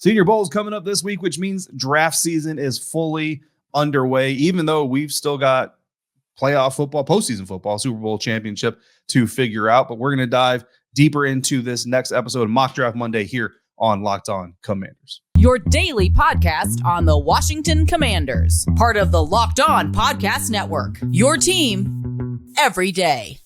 Senior Bowl is coming up this week, which means draft season is fully underway, even though we've still got playoff football, postseason football, Super Bowl championship to figure out. But we're going to dive deeper into this next episode of Mock Draft Monday here on Locked On Commanders. Your daily podcast on the Washington Commanders, part of the Locked On Podcast Network. Your team every day.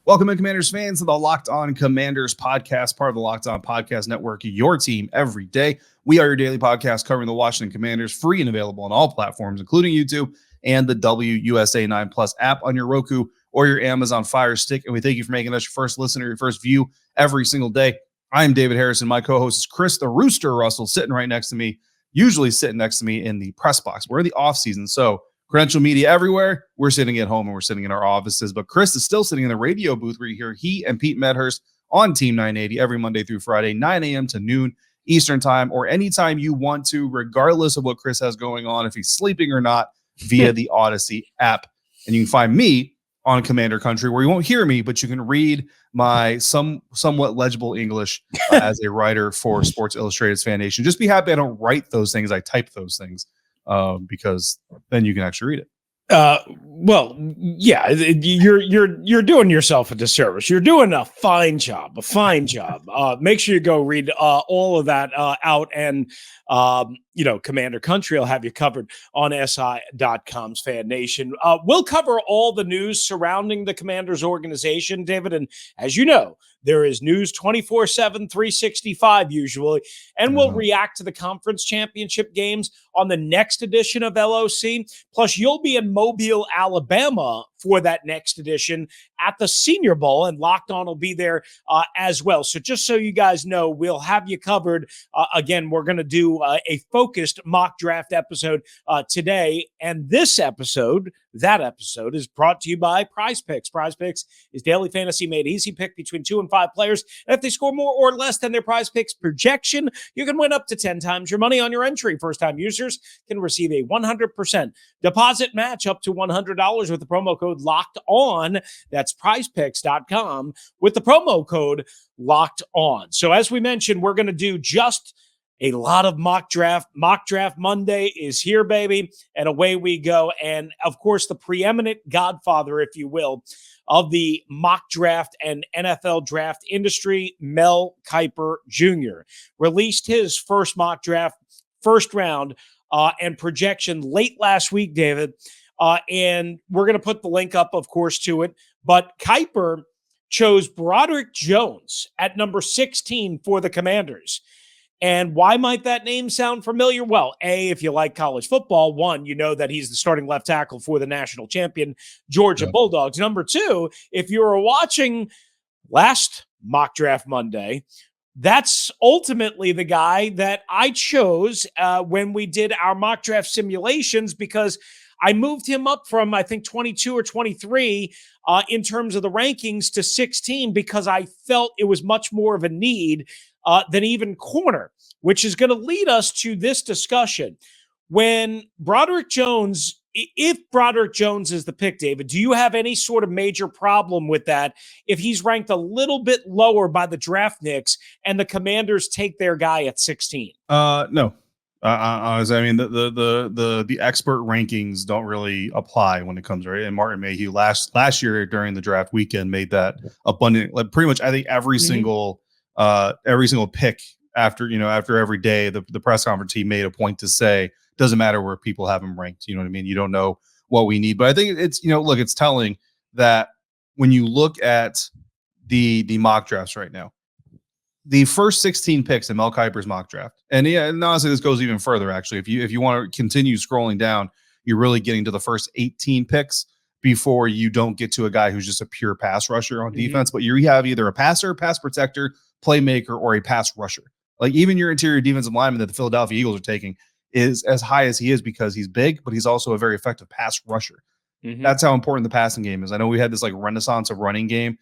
Welcome in, Commanders fans, to the Locked On Commanders podcast, part of the Locked On Podcast Network, your team every day. We are your daily podcast covering the Washington Commanders, free and available on all platforms, including YouTube and the WUSA 9 Plus app on your Roku or your Amazon Fire Stick. And we thank you for making us your first listener, your first view every single day. I am David Harrison. My co-host is Chris the Rooster Russell, sitting right next to me, usually sitting next to me in the press box. We're in the off season, so credential media everywhere. We're sitting at home and we're sitting in our offices, but Chris is still sitting in the radio booth where you hear he and Pete Medhurst on Team 980 every Monday through Friday, 9 a.m. to noon Eastern time, or anytime you want to, regardless of what Chris has going on, if he's sleeping or not, via the Odyssey app. And you can find me on Commander Country, where you won't hear me, but you can read my somewhat legible English as a writer for Sports Illustrated's FanNation. Just be happy I don't write those things. I type those things. Because then you can actually read it. Well, yeah, you're doing yourself a disservice. You're doing a fine job. Make sure you go read all of that out, and Commander Country will have you covered on SI.com's FanNation. We'll cover all the news surrounding the Commanders organization, David, and as you know, there is news 24/7, 365 usually, and we'll react to the conference championship games on the next edition of LOC. Plus, you'll be in Mobile, Alabama for that next edition at the Senior Bowl, and Locked On will be there as well. So just so you guys know, we'll have you covered. Again, we're going to do a focused mock draft episode today, and that episode is brought to you by Prize Picks. Prize Picks is daily fantasy made easy. Pick between 2 and 5 players, and if they score more or less than their Prize Picks projection, you can win up to 10 times your money on your entry. First-time users can receive a 100% deposit match up to $100 with the promo code Locked On. That's prizepicks.com with the promo code Locked On. So as we mentioned, we're going to do just a lot of mock draft. Mock Draft Monday is here, baby, and away we go. And of course, the preeminent godfather, if you will, of the mock draft and NFL draft industry, Mel Kiper Jr., released his first mock draft, first round, and projection late last week, David. And we're going to put the link up, of course, to it. But Kiper chose Broderick Jones at number 16 for the Commanders. And why might that name sound familiar? Well, A, if you like college football, one, you know that he's the starting left tackle for the national champion Georgia Bulldogs. Number two, if you were watching last Mock Draft Monday, that's ultimately the guy that I chose when we did our mock draft simulations, because I moved him up from, I think, 22 or 23 in terms of the rankings to 16 because I felt it was much more of a need than even corner, which is going to lead us to this discussion. When Broderick Jones, if Broderick Jones is the pick, David, do you have any sort of major problem with that if he's ranked a little bit lower by the draft nicks and the Commanders take their guy at 16? No. I mean, the expert rankings don't really apply when it comes, right. And Martin Mayhew last year during the draft weekend made that abundant. Like pretty much, I think every single pick after every day, the press conference, he made a point to say, doesn't matter where people have him ranked. You know what I mean? You don't know what we need, but I think it's, look, it's telling that when you look at the mock drafts right now, the first 16 picks in Mel Kiper's mock draft. And honestly, this goes even further, actually. If you want to continue scrolling down, you're really getting to the first 18 picks before you don't get to a guy who's just a pure pass rusher on defense. But you have either a passer, pass protector, playmaker, or a pass rusher. Like even your interior defensive lineman that the Philadelphia Eagles are taking is as high as he is because he's big, but he's also a very effective pass rusher. That's how important the passing game is. I know we had this like renaissance of running game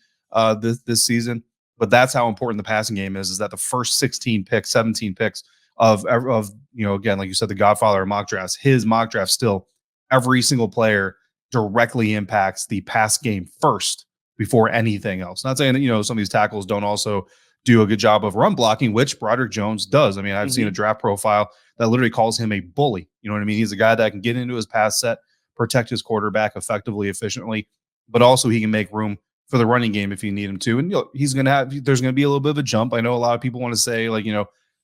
this season, but that's how important the passing game is that the first 16 picks, 17 picks again, like you said, the godfather of mock drafts. His mock draft still, every single player directly impacts the pass game first before anything else. Not saying that, some of these tackles don't also do a good job of run blocking, which Broderick Jones does. I mean, I've seen a draft profile that literally calls him a bully. You know what I mean? He's a guy that can get into his pass set, protect his quarterback effectively, efficiently, but also he can make room for the running game if you need him to. And there's going to be a little bit of a jump. I know a lot of people want to say, like,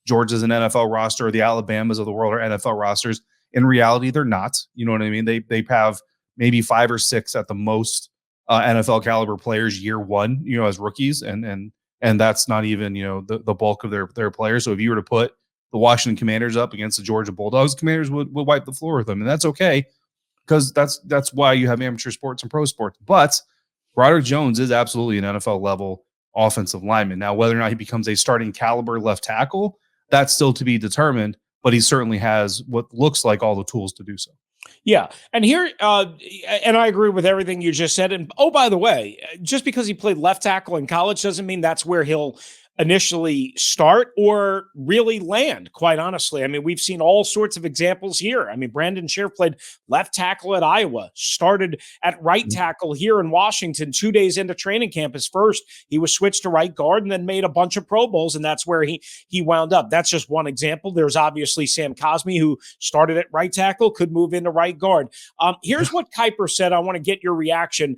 Georgia's an NFL roster, or the Alabamas of the world are NFL rosters. In reality, they're not. You know what I mean? They have maybe 5 or 6 at the most NFL caliber players year one, as rookies, and that's not even the bulk of their players. So if you were to put the Washington Commanders up against the Georgia Bulldogs, Commanders would wipe the floor with them, and that's okay, because that's why you have amateur sports and pro sports. But Broderick Jones is absolutely an NFL level offensive lineman. Now, whether or not he becomes a starting caliber left tackle, that's still to be determined, but he certainly has what looks like all the tools to do so. Yeah. And here, and I agree with everything you just said. And oh, by the way, just because he played left tackle in college doesn't mean that's where he'll initially start or really land, quite honestly. I mean, we've seen all sorts of examples here. I mean, Brandon Scherf played left tackle at Iowa, started at right tackle here in Washington 2 days into training camp. His first, he was switched to right guard and then made a bunch of Pro Bowls, and that's where he wound up. That's just one example. There's obviously Sam Cosmi, who started at right tackle, could move into right guard. Here's what Kiper said. I want to get your reaction.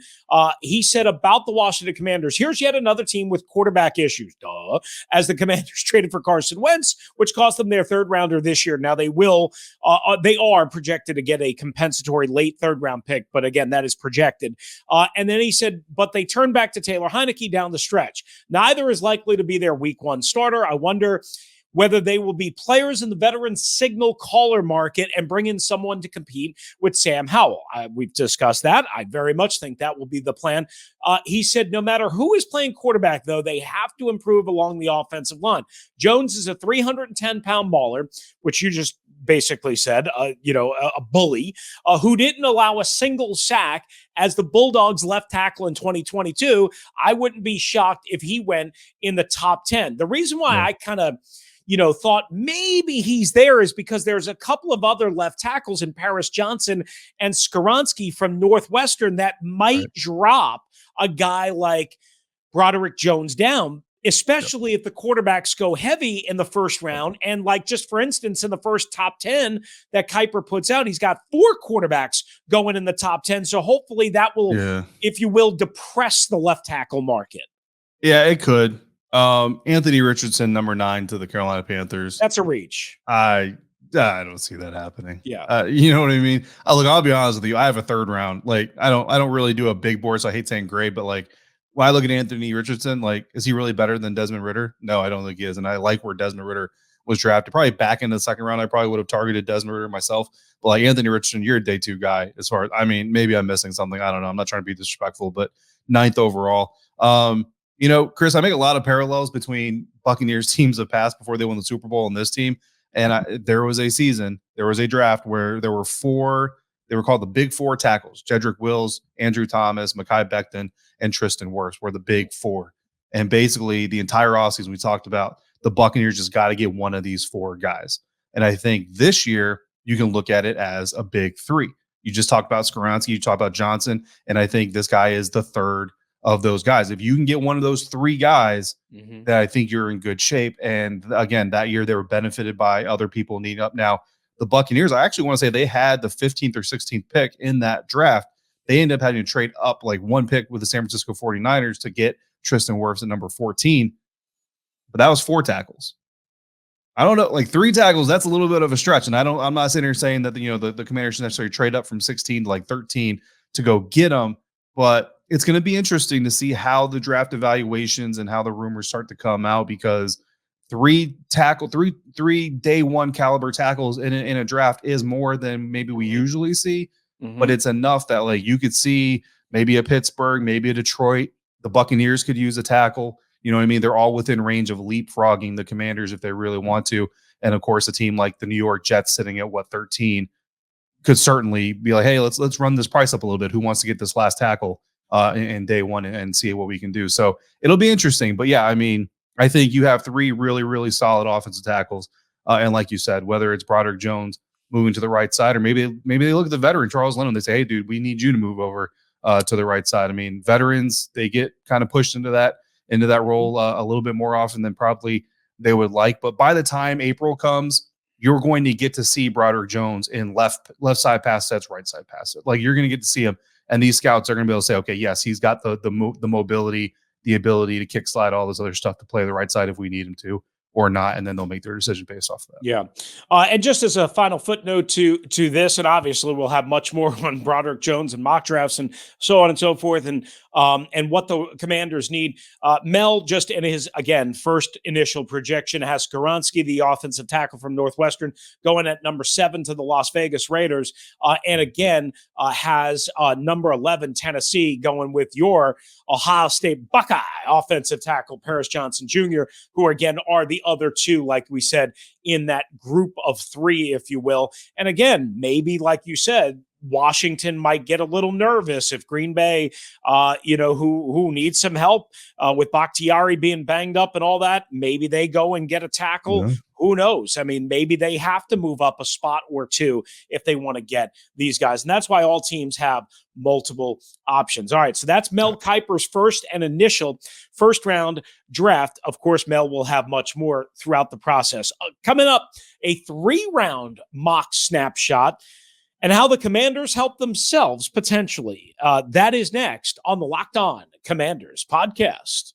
He said about the Washington Commanders, here's yet another team with quarterback issues. Duh. As the Commanders traded for Carson Wentz, which cost them their third rounder this year. Now they are projected to get a compensatory late third round pick, but again, that is projected. And then he said, but they turned back to Taylor Heineke down the stretch. Neither is likely to be their week one starter. I wonder whether they will be players in the veteran signal caller market and bring in someone to compete with Sam Howell. We've discussed that. I very much think that will be the plan. He said no matter who is playing quarterback, though, they have to improve along the offensive line. Jones is a 310-pound baller, which you just basically said, a bully, who didn't allow a single sack as the Bulldogs left tackle in 2022. I wouldn't be shocked if he went in the top 10. The reason why I kind of thought maybe he's there is because there's a couple of other left tackles in Paris Johnson and Skoronski from Northwestern that might drop a guy like Broderick Jones down, especially if the quarterbacks go heavy in the first round. And like, just for instance, in the first top 10 that Kiper puts out, he's got 4 quarterbacks going in the top 10. So hopefully that will, if you will, depress the left tackle market. Yeah, it could. Anthony Richardson, number 9 to the Carolina Panthers. That's a reach. I don't see that happening. Yeah. You know what I mean? Look, I'll be honest with you. I have a third round. Like, I don't really do a big board, so I hate saying great, but like, when I look at Anthony Richardson, like, is he really better than Desmond Ridder? No, I don't think he is. And I like where Desmond Ridder was drafted. Probably back in the second round, I probably would have targeted Desmond Ridder myself. But like, Anthony Richardson, you're a day 2 guy as far as, I mean, maybe I'm missing something. I don't know. I'm not trying to be disrespectful, but 9th overall. Chris, I make a lot of parallels between Buccaneers teams of past before they won the Super Bowl and this team. And there was a draft where there were 4, they were called the Big 4 tackles. Jedrick Wills, Andrew Thomas, Mekhi Becton, and Tristan Wirfs were the Big 4. And basically the entire offseason we talked about, the Buccaneers just got to get one of these 4 guys. And I think this year you can look at it as a Big 3. You just talked about Skoronski, you talked about Johnson, and I think this guy is the third of those guys. If you can get one of those 3 guys, then I think you're in good shape. And again, that year they were benefited by other people needing up. Now, the Buccaneers, I actually want to say they had the 15th or 16th pick in that draft. They ended up having to trade up like 1 pick with the San Francisco 49ers to get Tristan Wirfs at number 14. But that was 4 tackles. I don't know, like 3 tackles, that's a little bit of a stretch. And I'm not sitting here saying that the Commanders should necessarily trade up from 16 to like 13 to go get them. But it's going to be interesting to see how the draft evaluations and how the rumors start to come out, because 3 day 1 caliber tackles in a draft is more than maybe we usually see, but it's enough that like you could see maybe a Pittsburgh, maybe a Detroit, the Buccaneers could use a tackle. You know what I mean? They're all within range of leapfrogging the Commanders if they really want to. And of course, a team like the New York Jets sitting at 13 could certainly be like, hey, let's run this price up a little bit. Who wants to get this last tackle in day 1 and see what we can do? So it'll be interesting. But yeah, I mean, I think you have 3 really, really solid offensive tackles And like you said, whether it's Broderick Jones moving to the right side, or maybe they look at the veteran Charles Leno, they say, hey, dude, we need you to move over to the right side. I mean, veterans, they get kind of pushed into that role a little bit more often than probably they would like. But by the time April comes, you're going to get to see Broderick Jones in left side pass sets, right side pass sets. Like, you're going to get to see him, and these scouts are going to be able to say, okay, yes, he's got the mobility, the ability to kick slide, all this other stuff to play the right side if we need him to, or not, and then they'll make their decision based off of that. Yeah. And just as a final footnote to this, and obviously we'll have much more on Broderick Jones and mock drafts and so on and so forth, and what the Commanders need. Mel, just in his, again, first initial projection, has Skoronski, the offensive tackle from Northwestern, going at number 7 to the Las Vegas Raiders, and again has number 11, Tennessee, going with your Ohio State Buckeye offensive tackle, Paris Johnson Jr., who again are the other two, like we said, in that group of 3, if you will. And again, maybe, like you said, Washington might get a little nervous if Green Bay, who needs some help with Bakhtiari being banged up and all that. Maybe they go and get a tackle. Yeah. Who knows? I mean, maybe they have to move up a spot or 2 if they want to get these guys. And that's why all teams have multiple options. All right, so that's Mel Kiper's first and initial first-round draft. Of course, Mel will have much more throughout the process. Coming up, a 3-round mock snapshot and how the Commanders help themselves potentially. That is next on the Locked On Commanders podcast.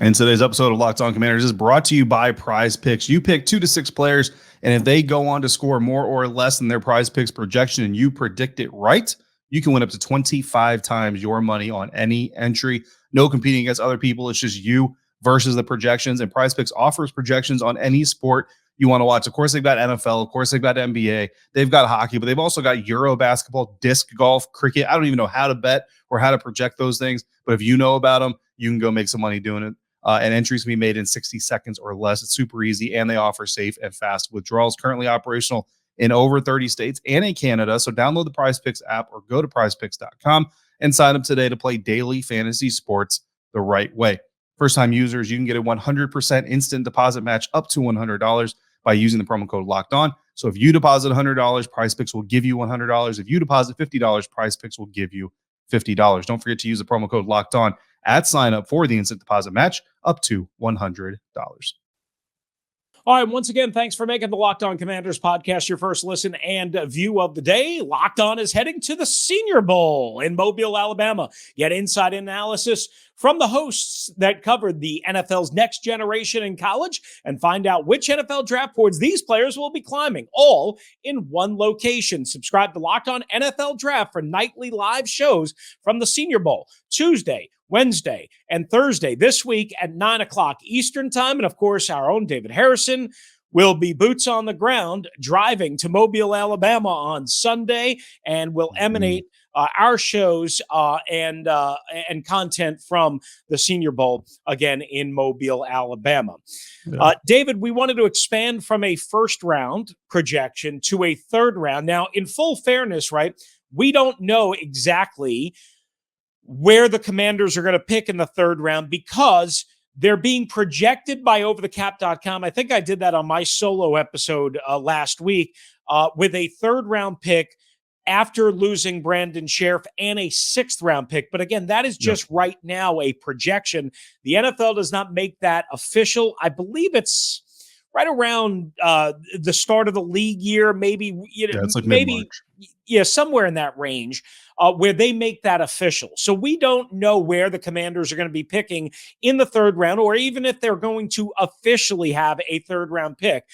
And today's episode of Locked On Commanders is brought to you by Prize Picks. You pick 2 to 6 players, and if they go on to score more or less than their Prize Picks projection and you predict it right, you can win up to 25 times your money on any entry. No competing against other people. It's just you versus the projections. And Prize Picks offers projections on any sport you want to watch. Of course, they've got NFL. Of course, they've got NBA. They've got hockey, but they've also got Euro basketball, disc golf, cricket. I don't even know how to bet or how to project those things, but if you know about them, you can go make some money doing it. And entries can be made in 60 seconds or less. It's super easy, and they offer safe and fast withdrawals. Currently operational in over 30 states and in Canada. So download the Prize Picks app or go to prizepicks.com and sign up today to play daily fantasy sports the right way. First-time users, you can get a 100% instant deposit match up to $100 by using the promo code Locked On. So if you deposit $100, Prize Picks will give you $100. If you deposit $50, Prize Picks will give you $50. Don't forget to use the promo code Locked On at sign up for the instant deposit match up to $100. All right, once again, thanks for making the Locked On Commanders podcast your first listen and view of the day. Locked On is heading to the Senior Bowl in Mobile, Alabama. Get inside analysis from the hosts that covered the NFL's next generation in college and find out which NFL draft boards these players will be climbing, all in one location. Subscribe to Locked On NFL Draft for nightly live shows from the Senior Bowl, Tuesday, Wednesday, and Thursday this week at 9 o'clock Eastern time. And of course, our own David Harrison will be boots on the ground driving to Mobile, Alabama on Sunday, and will emanate our shows and content from the Senior Bowl again in Mobile, Alabama. Yeah. David, we wanted to expand from a first round projection to a third round. Now, in full fairness, right, we don't know exactly where the Commanders are going to pick in the third round because they're being projected by overthecap.com. I think I did that on my solo episode last week with a third round pick after losing Brandon Sheriff and a 6th round pick. But again, that is just right now a projection. The NFL does not make that official. I believe it's right around the start of the league year, maybe, it's like maybe, somewhere in that range where they make that official. So we don't know where the Commanders are going to be picking in the third round, or even if they're going to officially have a third round pick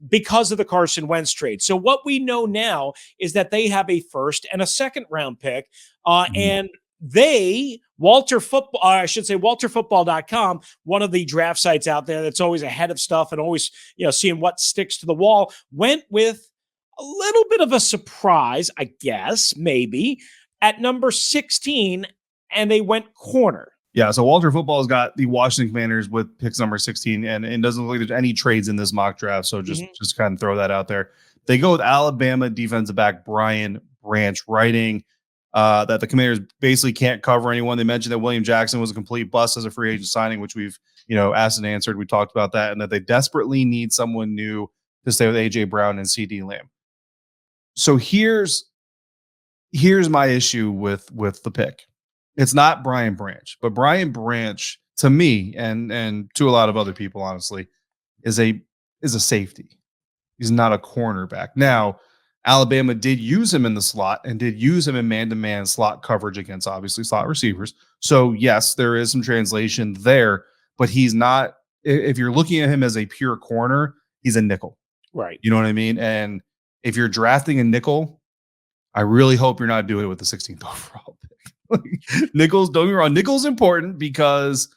because of the Carson Wentz trade. So what we know now is that they have a first and a 2nd round pick, and WalterFootball.com, one of the draft sites out there that's always ahead of stuff and always, seeing what sticks to the wall, went with a little bit of a surprise, I guess, maybe, at number 16, and they went corner. Yeah, so Walter Football has got the Washington Commanders with picks number 16, and it doesn't look like there's any trades in this mock draft, so just kind of throw that out there. They go with Alabama defensive back Brian Branch, writing that the Commanders basically can't cover anyone. They mentioned that William Jackson was a complete bust as a free agent signing, which we've asked and answered. We talked about that, and that they desperately need someone new to stay with AJ Brown and CD Lamb. So here's my issue with the pick. It's not Brian Branch, but Brian Branch, to me and to a lot of other people, honestly, is a safety. He's not a cornerback. Now, Alabama did use him in the slot and did use him in man-to-man slot coverage against obviously slot receivers. So yes, there is some translation there, but he's not. If you're looking at him as a pure corner, he's a nickel. Right. You know what I mean? And if you're drafting a nickel, I really hope you're not doing it with the 16th overall pick. Nickels, don't get me wrong. Nickel's important because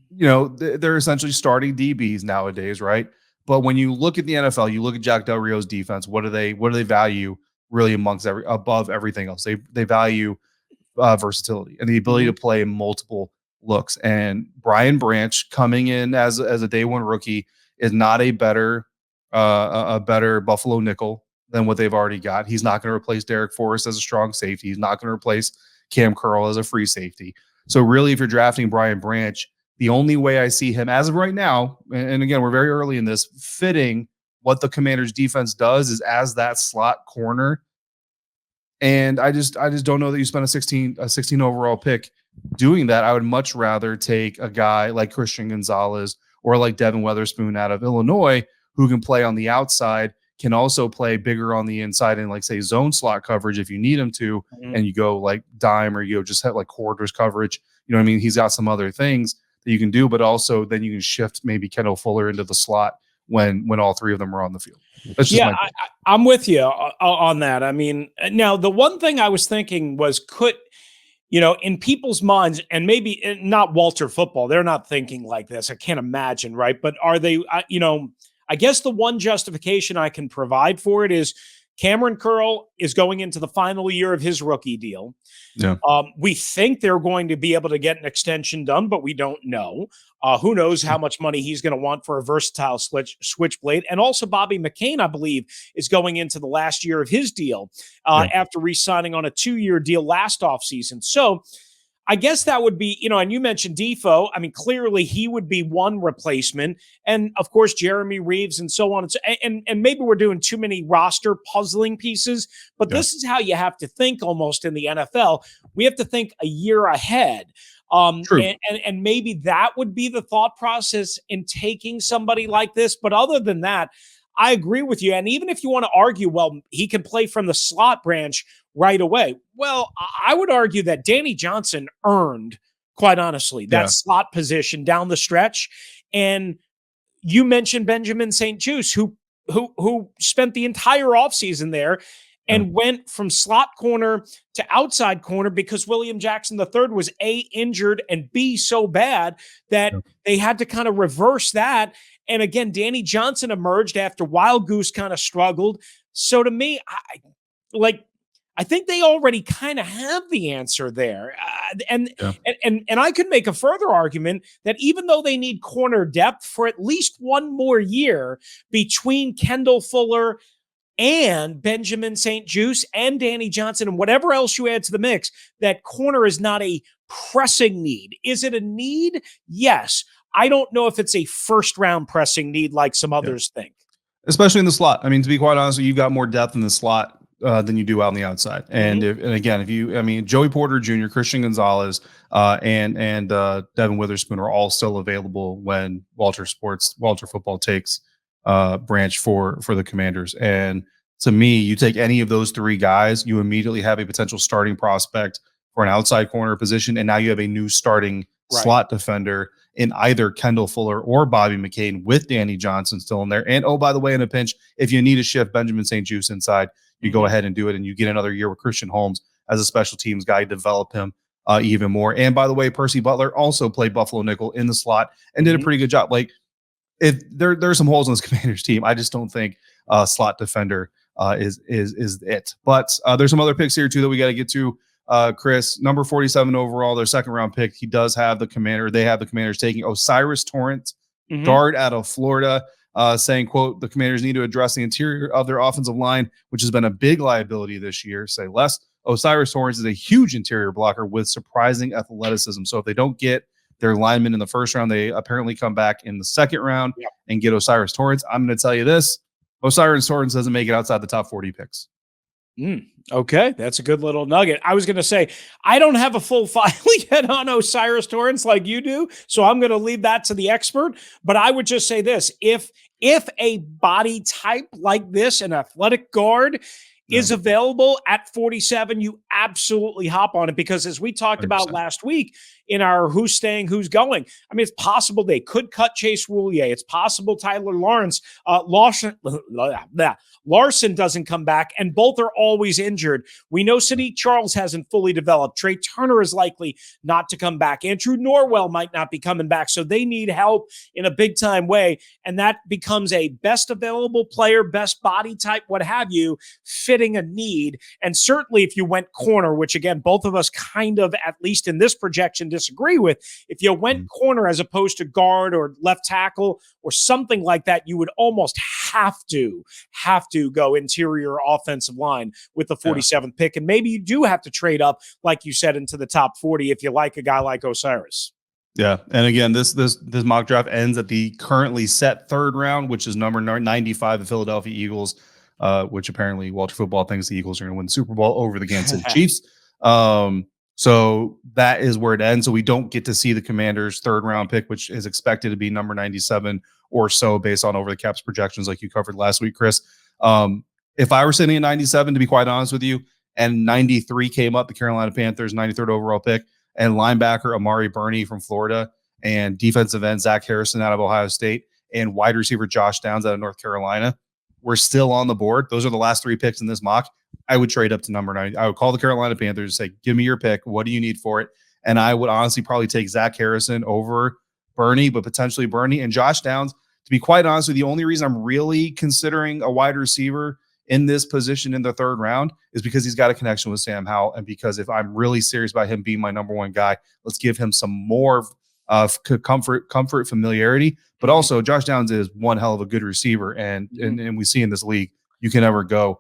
they're essentially starting DBs nowadays, right? But when you look at the NFL, you look at Jack Del Rio's defense. What do they value really above everything else? They value versatility and the ability to play multiple looks. And Brian Branch coming in as a day one rookie is not a better Buffalo nickel than what they've already got. He's not going to replace Derek Forrest as a strong safety. He's not going to replace Cam Curl as a free safety. So really, if you're drafting Brian Branch, the only way I see him as of right now, and again, we're very early in this, fitting what the Commanders defense does is as that slot corner. And I just don't know that you spend a 16 overall pick doing that. I would much rather take a guy like Christian Gonzalez or like Devin Weatherspoon out of Illinois, who can play on the outside, can also play bigger on the inside and like say zone slot coverage if you need him to, and you go like dime or you just have like quarters coverage. You know what I mean? He's got some other things that you can do, but also then you can shift maybe Kendall Fuller into the slot when all three of them are on the field. That's just I'm with you on that. I mean, now the one thing I was thinking was in people's minds, and maybe not Walter Football, they're not thinking like this. I can't imagine, right? But are they, I guess the one justification I can provide for it is Cameron Curl is going into the final year of his rookie deal. Yeah. We think they're going to be able to get an extension done, but we don't know. Who knows how much money he's going to want for a versatile switchblade. And also Bobby McCain, I believe, is going into the last year of his deal after re-signing on a 2-year deal last offseason. So I guess that would be, and you mentioned Defoe. I mean, clearly he would be one replacement. And of course, Jeremy Reeves and so on. And maybe we're doing too many roster puzzling pieces, but this is how you have to think almost in the NFL. We have to think a year ahead. And maybe that would be the thought process in taking somebody like this. But other than that, I agree with you. And even if you want to argue, well, he can play from the slot branch right away. Well, I would argue that Danny Johnson earned, quite honestly, that slot position down the stretch. And you mentioned Benjamin St. Juste, who spent the entire offseason there and went from slot corner to outside corner because William Jackson III was A, injured, and B, so bad that they had to kind of reverse that. And again, Danny Johnson emerged after Wild Goose kind of struggled. So to me, I think they already kind of have the answer there. And I could make a further argument that even though they need corner depth for at least one more year between Kendall Fuller and Benjamin St. Juste and Danny Johnson and whatever else you add to the mix, that corner is not a pressing need. Is it a need? Yes. I don't know if it's a first-round pressing need like some others think. Especially in the slot. I mean, to be quite honest, you've got more depth in the slot than you do out on the outside. And Joey Porter Jr., Christian Gonzalez, and Devin Witherspoon are all still available when Walter Football takes Branch for the Commanders. And to me, you take any of those three guys, you immediately have a potential starting prospect for an outside corner position, and now you have a new starting slot defender in either Kendall Fuller or Bobby McCain with Danny Johnson still in there. And oh, by the way, in a pinch, if you need to shift Benjamin St. Juste inside, you go ahead and do it, and you get another year with Christian Holmes as a special teams guy, develop him even more. And by the way, Percy Butler also played Buffalo nickel in the slot and did a pretty good job. Like, if there's some holes in this Commanders team, I just don't think slot defender is it. But there's some other picks here too that we got to get to. Chris, number 47 overall, their second round pick. He does have the Commander. They have the Commanders taking Osiris Torrance, guard out of Florida, saying, quote, the Commanders need to address the interior of their offensive line, which has been a big liability this year. Say less. Osiris Torrance is a huge interior blocker with surprising athleticism. So if they don't get their linemen in the first round. They apparently come back in the second round and get Osiris Torrance. I'm going to tell you this. Osiris Torrance doesn't make it outside the top 40 picks. Okay, that's a good little nugget. I was going to say, I don't have a full file yet on Osiris Torrance like you do, so I'm going to leave that to the expert. But I would just say this. If a body type like this, an athletic guard, is available at 47, you absolutely hop on it, because as we talked 100%. about last week in our who's staying, who's going, I mean, it's possible they could cut Chase Roulier. It's possible Tyler Larson doesn't come back, and both are always injured. We know Sadiq Charles hasn't fully developed. Trey Turner is likely not to come back. Andrew Norwell might not be coming back, so they need help in a big-time way, and that becomes a best available player, best body type, what have you, fitting a need. And certainly if you went corner, which again, both of us kind of, at least in this projection, disagree with, if you went corner as opposed to guard or left tackle or something like that, you would almost have to go interior offensive line with the 47th pick. And maybe you do have to trade up, like you said, into the top 40 if you like a guy like Osiris. Yeah. And again, this mock draft ends at the currently set third round, which is number 95, the Philadelphia Eagles, which apparently Walter Football thinks the Eagles are going to win the Super Bowl over the Kansas City Chiefs. So that is where it ends. So we don't get to see the Commanders' third round pick, which is expected to be number 97 or so based on over the caps projections like you covered last week, Chris. If I were sitting at 97, to be quite honest with you, and 93 came up, the Carolina Panthers, 93rd overall pick, and linebacker Amari Burney from Florida, and defensive end Zach Harrison out of Ohio State, and wide receiver Josh Downs out of North Carolina, we're still on the board. Those are the last three picks in this mock. I would trade up to number 9. I would call the Carolina Panthers and say, give me your pick. What do you need for it? And I would honestly probably take Zach Harrison over Burney, but potentially Burney and Josh Downs. To be quite honest with you, the only reason I'm really considering a wide receiver in this position in the third round is because he's got a connection with Sam Howell. And because if I'm really serious about him being my number one guy, let's give him some more comfort, familiarity. But also, Josh Downs is one hell of a good receiver, and we see in this league, you can never go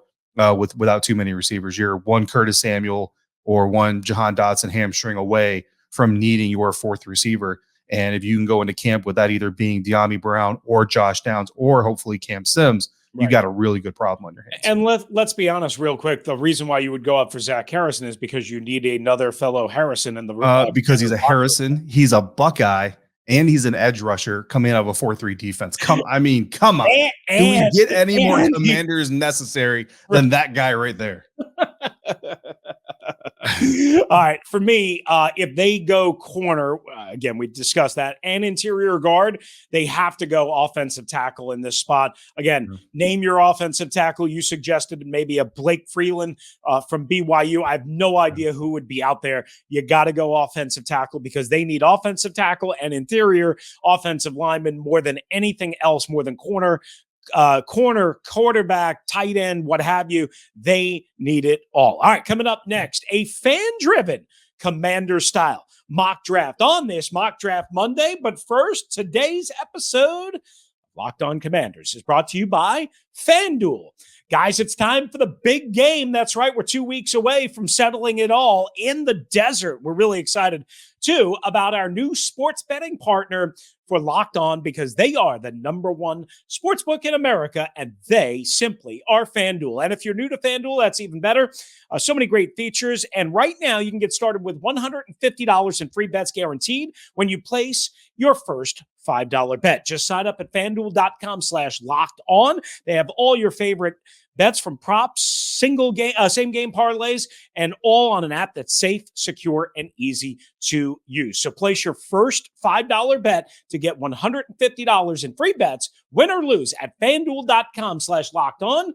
without too many receivers. You're one Curtis Samuel or one Jahan Dotson hamstring away from needing your fourth receiver. And if you can go into camp with that either being De'Ami Brown or Josh Downs or hopefully Cam Sims, you got a really good problem on your hands. And let's be honest real quick. The reason why you would go up for Zach Harrison is because you need another fellow Harrison in the because he's a Harrison, he's a Buckeye, and he's an edge rusher coming out of a 4-3 defense. Come on. Do we get any more Commanders necessary than that guy right there? All right. For me, if they go corner, again, we discussed that, and interior guard, they have to go offensive tackle in this spot. Again, name your offensive tackle. You suggested maybe a Blake Freeland from BYU. I have no idea who would be out there. You got to go offensive tackle because they need offensive tackle and interior offensive lineman more than anything else, more than corner, quarterback, tight end, what have you. They need it all. All right, coming up next, a fan-driven Commander style mock draft on this Mock Draft Monday. But first, today's episode of Locked On Commanders is brought to you by FanDuel. Guys, it's time for the big game. That's right. We're 2 weeks away from settling it all in the desert. We're really excited, too, about our new sports betting partner for Locked On, because they are the #1 sportsbook in America, and they simply are FanDuel. And if you're new to FanDuel, that's even better. So many great features. And right now, you can get started with $150 in free bets guaranteed when you place your first $5 bet. Just sign up at FanDuel.com/locked on. They have all your favorite bets from props, single game, same game parlays, and all on an app that's safe, secure, and easy to use. So place your first $5 bet to get $150 in free bets, win or lose, at FanDuel.com/locked on.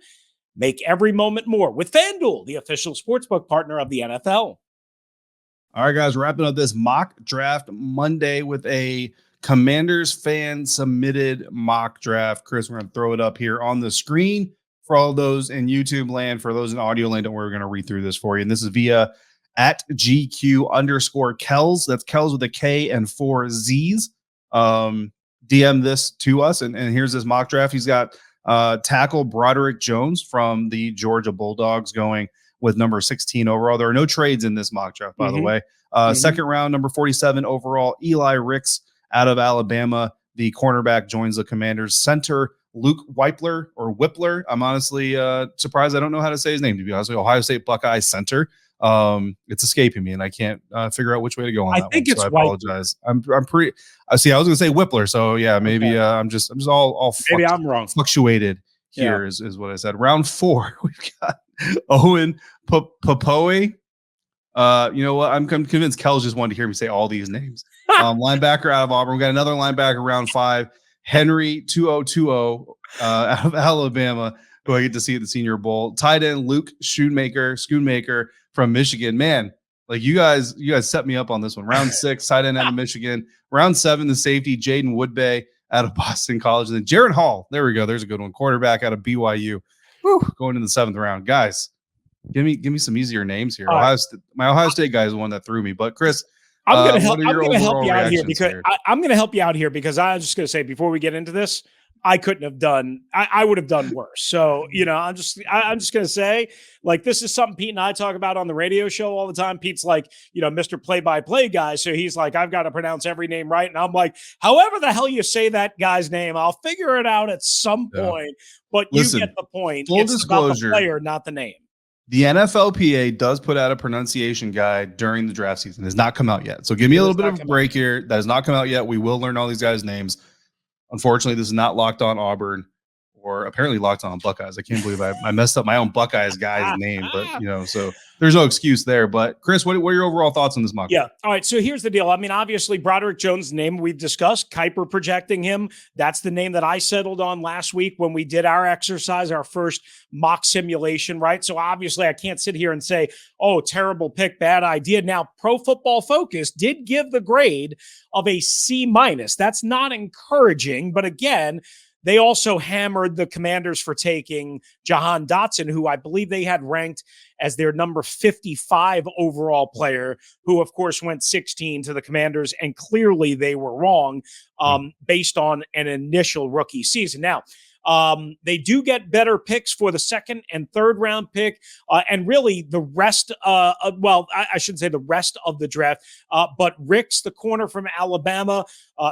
Make every moment more with FanDuel, the official sportsbook partner of the NFL. All right, guys, wrapping up this Mock Draft Monday with a Commanders fan submitted mock draft. Chris, we're going to throw it up here on the screen for all those in YouTube land. For those in audio land, don't worry, we're going to read through this for you. And this is via @GQ_Kells. That's Kells with a K and 4 Z's. DM this to us. And here's this mock draft. He's got tackle Broderick Jones from the Georgia Bulldogs going with number 16 overall. There are no trades in this mock draft, by the way. Second round, number 47 overall, Eli Ricks out of Alabama. The cornerback joins the Commanders. Center Luke Whippler. I'm honestly surprised. I don't know how to say his name, to be honest with you. Ohio State Buckeye center. It's escaping me, and I can't figure out which way to go on that one. So I apologize. I'm pretty. See, I was going to say Whippler. So yeah, maybe okay. I'm just all maybe I'm wrong. Fluctuated here is what I said. Round 4, we've got Owen Popoe. You know what? I'm convinced Kel's just wanted to hear me say all these names. Linebacker out of Auburn. We got another linebacker round 5, Henry 2020 out of Alabama, who I get to see at the Senior Bowl. Tight end Luke Schoonmaker from Michigan. Man, like you guys set me up on this one. Round 6, tight end out of Michigan. Round 7, the safety Jaden Woodbay out of Boston College. And then Jaron Hall. There we go. There's a good one. Quarterback out of BYU. Whew, going in the 7th round, guys. Give me some easier names here. My Ohio State guy is the one that threw me. But Chris, I'm going to help you out here because I'm going to help you out here because I was just going to say before we get into this, I couldn't have done. I would have done worse. So I'm just going to say, like, this is something Pete and I talk about on the radio show all the time. Pete's like, Mr. Play-by-play guy. So he's like, I've got to pronounce every name right, and I'm like, however the hell you say that guy's name, I'll figure it out at some point. But listen, you get the point. Full disclosure, about the player, not the name. The NFLPA does put out a pronunciation guide during the draft season. It has not come out yet. So give me a little bit of a break here. That has not come out yet. We will learn all these guys' names. Unfortunately, this is not Locked On Auburn or apparently Locked On Buckeyes. I can't believe I messed up my own Buckeyes guy's name, but so there's no excuse there. But Chris, what are your overall thoughts on this mock? Yeah. All right. So here's the deal. I mean, obviously, Broderick Jones' name we've discussed. Kiper projecting him. That's the name that I settled on last week when we did our exercise, our first mock simulation, right? So obviously, I can't sit here and say, oh, terrible pick, bad idea. Now, Pro Football Focus did give the grade of a C-. That's not encouraging, but again, they also hammered the Commanders for taking Jahan Dotson, who I believe they had ranked as their number 55 overall player, who, of course, went 16 to the Commanders, and clearly they were wrong based on an initial rookie season. Now, they do get better picks for the 2nd and 3rd round pick, and really the rest. I shouldn't say the rest of the draft, but Ricks, the corner from Alabama,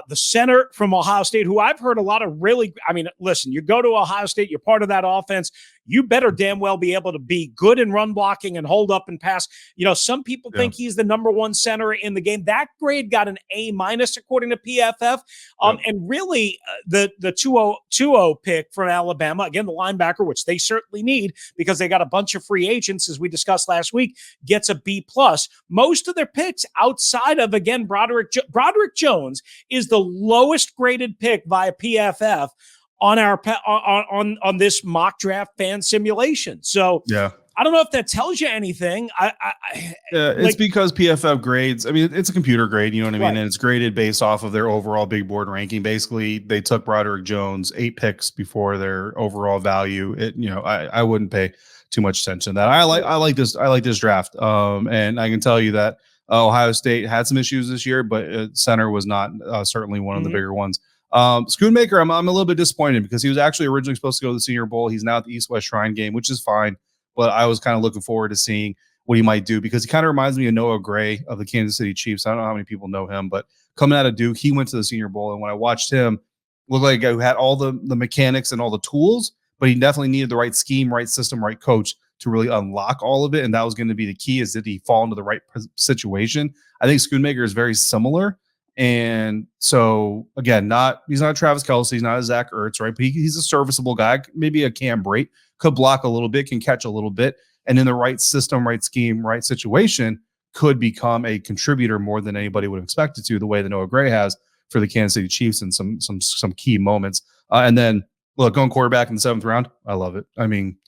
the center from Ohio State, who I've heard a lot of really. I mean, listen, you go to Ohio State, you're part of that offense. You better damn well be able to be good in run blocking and hold up and pass. Some people think he's the number 1 center in the game. That grade got an A- according to PFF. And really the 2020 pick from Alabama, again, the linebacker, which they certainly need because they got a bunch of free agents, as we discussed last week, gets a B+. Most of their picks outside of, again, Broderick Jones is the lowest graded pick via PFF on our on this mock draft fan simulation. So I don't know if that tells you anything. It's because PFF grades. I mean, it's a computer grade, you know what I mean, and it's graded based off of their overall big board ranking. Basically, they took Broderick Jones 8 picks before their overall value. I wouldn't pay too much attention to that. I like this draft. And I can tell you that Ohio State had some issues this year, but center was not certainly one of the bigger ones. Schoonmaker, I'm a little bit disappointed because he was actually originally supposed to go to the Senior Bowl. He's now at the East-West Shrine game, which is fine, but I was kind of looking forward to seeing what he might do because he kind of reminds me of Noah Gray of the Kansas City Chiefs. I don't know how many people know him, but coming out of Duke, he went to the Senior Bowl, and when I watched him, looked like a guy who had all the mechanics and all the tools, but he definitely needed the right scheme, right system, right coach to really unlock all of it, and that was going to be the key, is did he fall into the right situation? I think Schoonmaker is very similar. And so again, he's not Travis Kelce, he's not a Zach Ertz, right? But he's a serviceable guy, maybe a Cam Brate, could block a little bit, can catch a little bit, and in the right system, right scheme, right situation, could become a contributor more than anybody would have expected to, the way that Noah Gray has for the Kansas City Chiefs in some key moments. And then look, going quarterback in the 7th round, I love it. I mean,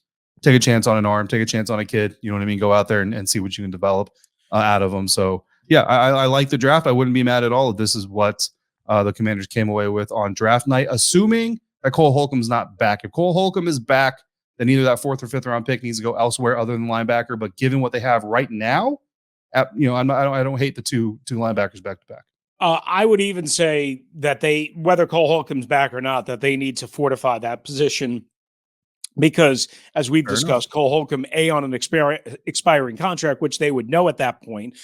take a chance on an arm, take a chance on a kid, you know what I mean? Go out there and see what you can develop out of them. So yeah, I like the draft. I wouldn't be mad at all if this is what the Commanders came away with on draft night, assuming that Cole Holcomb's not back. If Cole Holcomb is back, then either that 4th or 5th round pick needs to go elsewhere other than linebacker. But given what they have right now, I don't hate the two linebackers back to back. I would even say that whether Cole Holcomb's back or not, that they need to fortify that position Because, as we've Fair discussed, Cole Holcomb, A, on an expiring contract, which they would know at that point.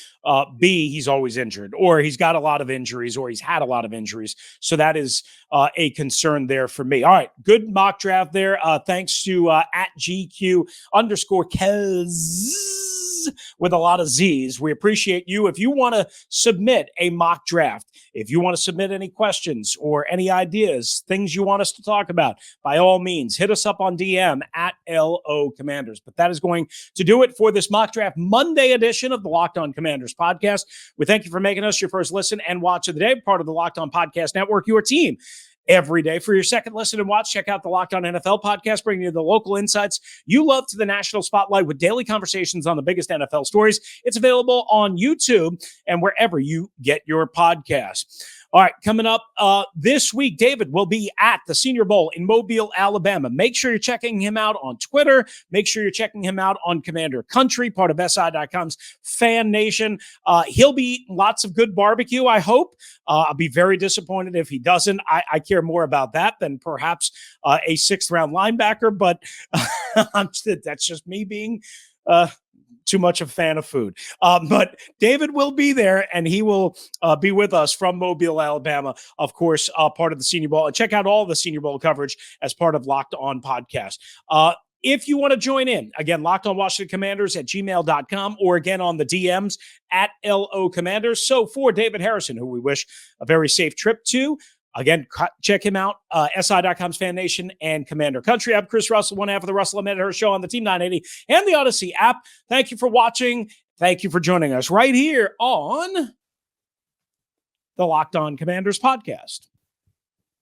B, he's always injured, or he's got a lot of injuries, or he's had a lot of injuries. So that is a concern there for me. All right, good mock draft there. Thanks to at GQ_Kez with a lot of Z's. We appreciate you. If you want to submit a mock draft, if you want to submit any questions or any ideas, things you want us to talk about, by all means, hit us up on DM at LO Commanders. But that is going to do it for this mock draft Monday edition of the Locked On Commanders podcast. We thank you for making us your first listen and watch of the day, part of the Locked On Podcast Network, your team every day. For your second listen and watch, check out the Locked On NFL podcast, bringing you the local insights you love to the national spotlight with daily conversations on the biggest NFL stories. It's available on YouTube and wherever you get your podcasts. All right, coming up this week, David will be at the Senior Bowl in Mobile, Alabama. Make sure you're checking him out on Twitter. Make sure you're checking him out on Commander Country, part of SI.com's FanNation. He'll be eating lots of good barbecue, I hope. I'll be very disappointed if he doesn't. I care more about that than perhaps a sixth-round linebacker, but that's just me being too much a fan of food. But David will be there, and he will be with us from Mobile, Alabama, of course, part of the Senior Bowl. And check out all the Senior Bowl coverage as part of Locked On Podcast. If you want to join in, again, Locked On Washington Commanders at gmail.com, or again on the DMs at LO Commanders. So for David Harrison, who we wish a very safe trip to, again, check him out, SI.com's FanNation and Commander Country. I'm Chris Russell, one half of the Russell and Medhurst Show on the Team 980 and the Odyssey app. Thank you for watching. Thank you for joining us right here on the Locked On Commanders podcast.